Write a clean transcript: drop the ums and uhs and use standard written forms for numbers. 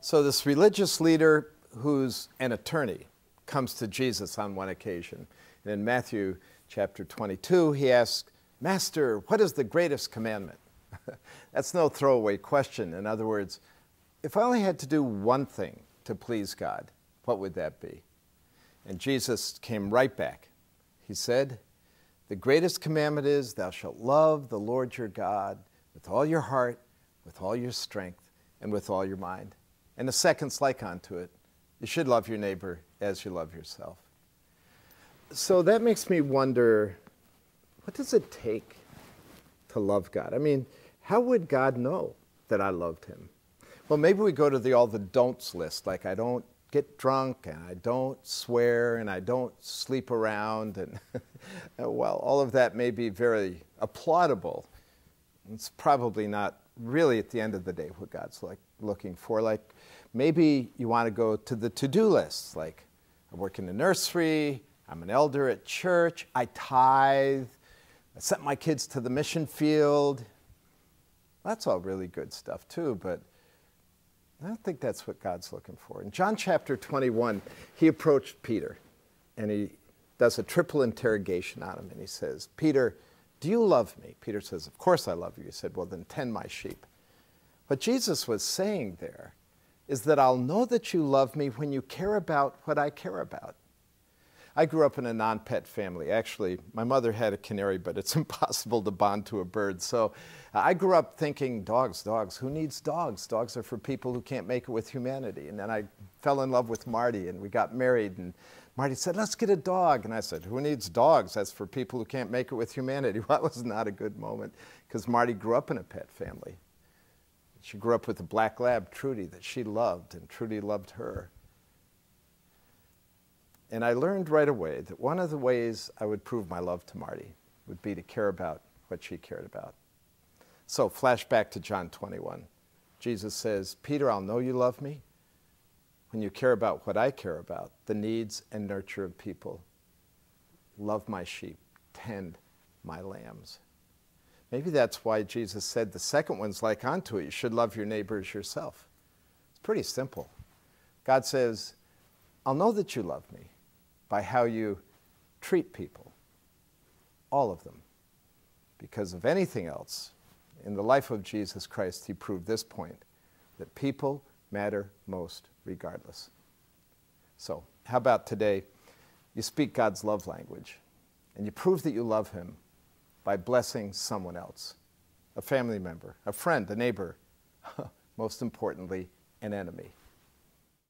So this religious leader who's an attorney comes to Jesus on one occasion. And in Matthew chapter 22, he asks, "Master, what is the greatest commandment?" That's no throwaway question. In other words, if I only had to do one thing to please God, what would that be? And Jesus came right back. He said, "The greatest commandment is, thou shalt love the Lord your God with all your heart, with all your strength, and with all your mind. And the second's like unto it, you should love your neighbor as you love yourself." So that makes me wonder, what does it take to love God? I mean, how would God know that I loved him? Well, maybe we go to all the don'ts list, like I don't get drunk, and I don't swear, and I don't sleep around, and well, all of that may be very applaudable. It's probably not really, at the end of the day, what God's looking for. Like, maybe you want to go to the to-do list, like I work in the nursery, I'm an elder at church, I tithe, I sent my kids to the mission field. That's all really good stuff too, but I don't think that's what God's looking for. In John chapter 21, he approached Peter, and he does a triple interrogation on him, and he says, "Peter, do you love me?" Peter says, "Of course I love you." He said, "Well, then tend my sheep." What Jesus was saying there is that I'll know that you love me when you care about what I care about. I grew up in a non-pet family. Actually, my mother had a canary, but it's impossible to bond to a bird. So I grew up thinking, dogs, who needs dogs? Dogs are for people who can't make it with humanity. And then I fell in love with Marty, and we got married, and Marty said, "Let's get a dog." And I said, "Who needs dogs? That's for people who can't make it with humanity." Well, that was not a good moment, because Marty grew up in a pet family. She grew up with a black lab, Trudy, that she loved, and Trudy loved her. And I learned right away that one of the ways I would prove my love to Marty would be to care about what she cared about. So flash back to John 21. Jesus says, "Peter, I'll know you love me when you care about what I care about, the needs and nurture of people. Love my sheep, tend my lambs." Maybe that's why Jesus said the second one's like unto it, you should love your neighbor as yourself. It's pretty simple. God says, I'll know that you love me by how you treat people, all of them. Because of anything else, in the life of Jesus Christ, he proved this point, that people matter most regardless. So, how about today, you speak God's love language, and you prove that you love him by blessing someone else, a family member, a friend, a neighbor, most importantly, an enemy.